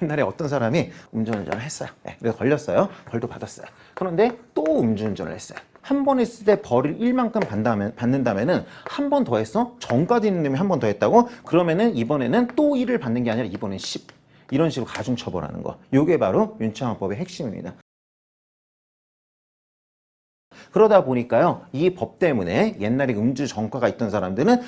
옛날에 어떤 사람이 음주운전을 했어요. 네, 그래서 걸렸어요. 벌도 받았어요. 그런데 또 음주운전을 했어요. 한 번 했을 때 벌을 1만큼 받는다면은 한 번 더 했어? 전과도 있는 놈이 한 번 더 했다고? 그러면은 이번에는 또 1을 받는 게 아니라 이번엔 10. 이런 식으로 가중처벌하는 거. 요게 바로 윤창호법의 핵심입니다. 그러다 보니까요, 이 법 때문에 옛날에 음주 전과가 있던 사람들은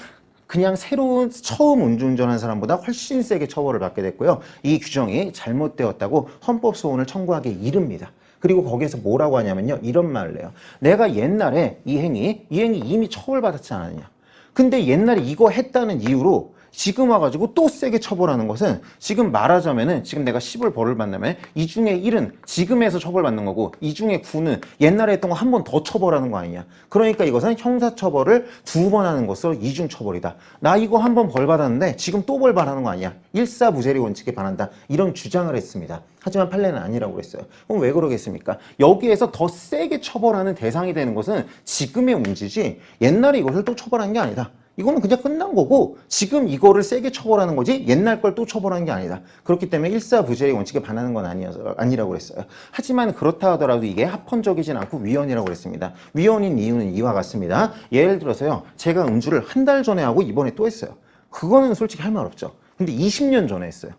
그냥 새로운 처음 음주운전한 사람보다 훨씬 세게 처벌을 받게 됐고요. 이 규정이 잘못되었다고 헌법소원을 청구하기에 이릅니다. 그리고 거기에서 뭐라고 하냐면요, 이런 말을 해요. 내가 옛날에 이 행위 이미 처벌받았지 않았냐. 근데 옛날에 이거 했다는 이유로 지금 와가지고 또 세게 처벌하는 것은, 지금 말하자면은 지금 내가 10을 벌을 받냐면 이 중에 1은 지금에서 처벌받는 거고 이 중에 9는 옛날에 했던 거 한 번 더 처벌하는 거 아니냐. 그러니까 이것은 형사처벌을 2번 하는 것으로 이중처벌이다. 나 이거 한 번 벌 받았는데 지금 또 벌 받는 거 아니야. 일사부재리 원칙에 반한다. 이런 주장을 했습니다. 하지만 판례는 아니라고 그랬어요. 그럼 왜 그러겠습니까? 여기에서 더 세게 처벌하는 대상이 되는 것은 지금의 음주지 옛날에 이것을 또 처벌한 게 아니다. 이거는 그냥 끝난 거고 지금 이거를 세게 처벌하는 거지 옛날 걸 또 처벌하는 게 아니다. 그렇기 때문에 일사부재의 원칙에 반하는 건 아니라고 그랬어요. 하지만 그렇다 하더라도 이게 합헌적이진 않고 위헌이라고 그랬습니다. 위헌인 이유는 이와 같습니다. 예를 들어서요, 제가 음주를 한 달 전에 하고 이번에 또 했어요. 그거는 솔직히 할 말 없죠. 근데 20년 전에 했어요.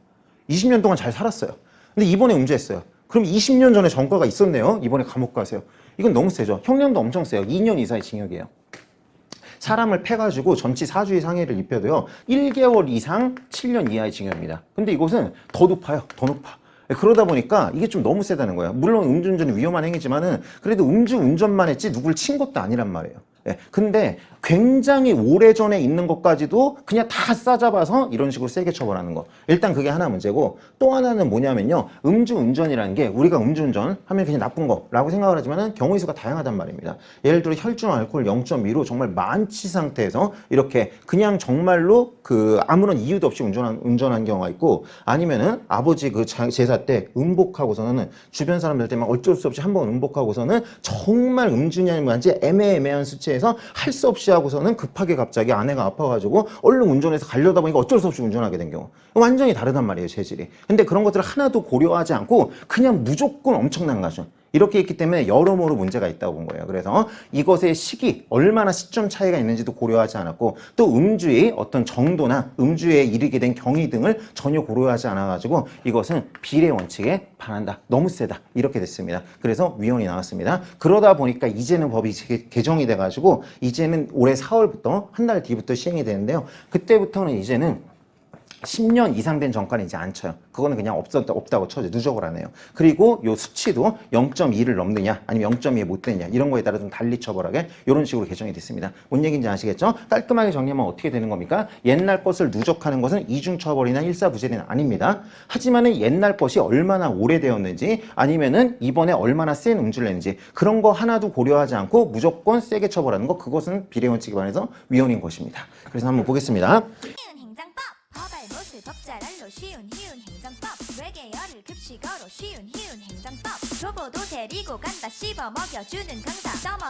20년 동안 잘 살았어요. 근데 이번에 음주했어요. 그럼 20년 전에 전과가 있었네요. 이번에 감옥 가세요. 이건 너무 세죠. 형량도 엄청 세요. 2년 이상의 징역이에요. 사람을 패가지고 전치 사주의 상해를 입혀도요 1개월 이상 7년 이하의 징역입니다. 근데 이것은 더 높아요. 더 높아. 그러다 보니까 이게 좀 너무 세다는 거예요. 물론 음주운전이 위험한 행위지만은 그래도 음주운전만 했지 누굴 친 것도 아니란 말이에요. 근데 굉장히 오래전에 있는 것까지도 그냥 다 싸잡아서 이런 식으로 세게 처벌하는 거. 일단 그게 하나 문제고, 또 하나는 뭐냐면요, 음주운전이라는 게 우리가 음주운전 하면 그냥 나쁜 거라고 생각을 하지만은 경우의 수가 다양하단 말입니다. 예를 들어 혈중 알코올 0.2로 정말 만취 상태에서 이렇게 그냥 정말로 아무런 이유도 없이 운전한 경우가 있고, 아니면은 아버지 제사 때 음복하고서는 주변 사람들 때문에 어쩔 수 없이 한번 음복하고서는 정말 음주냐는지 애매한 수치에서 할 수 없이 하고서는 급하게 갑자기 아내가 아파가지고 얼른 운전해서 가려다 보니까 어쩔 수 없이 운전하게 된 경우. 완전히 다르단 말이에요, 체질이. 근데 그런 것들을 하나도 고려하지 않고 그냥 무조건 엄청난 가중. 이렇게 했기 때문에 여러모로 문제가 있다고 본 거예요. 그래서 이것의 시기, 얼마나 시점 차이가 있는지도 고려하지 않았고, 또 음주의 어떤 정도나 음주에 이르게 된 경위 등을 전혀 고려하지 않아가지고 이것은 비례 원칙에 반한다. 너무 세다. 이렇게 됐습니다. 그래서 위헌이 나왔습니다. 그러다 보니까 이제는 법이 개정이 돼가지고 이제는 올해 4월부터 한 달 뒤부터 시행이 되는데요. 그때부터는 이제는 10년 이상 된 전과는 이제 안 쳐요. 그거는 그냥 없다고 쳐죠. 누적을 안 해요. 그리고 요 수치도 0.2를 넘느냐 아니면 0.2에 못 되느냐 이런 거에 따라 좀 달리 처벌하게 이런 식으로 개정이 됐습니다. 뭔 얘기인지 아시겠죠? 깔끔하게 정리하면 어떻게 되는 겁니까? 옛날 것을 누적하는 것은 이중처벌이나 일사부재는 아닙니다. 하지만은 옛날 것이 얼마나 오래되었는지 아니면은 이번에 얼마나 센 음주를 했는지 그런 거 하나도 고려하지 않고 무조건 세게 처벌하는 거, 그것은 비례원칙에 반해서 위헌인 것입니다. 그래서 한번 보겠습니다. 법잘알로 쉬운 희운 행정법, 외계어를 급식어로 쉬운 희운 행정법, 교보도 데리고 간다 씹어 먹여주는 강사.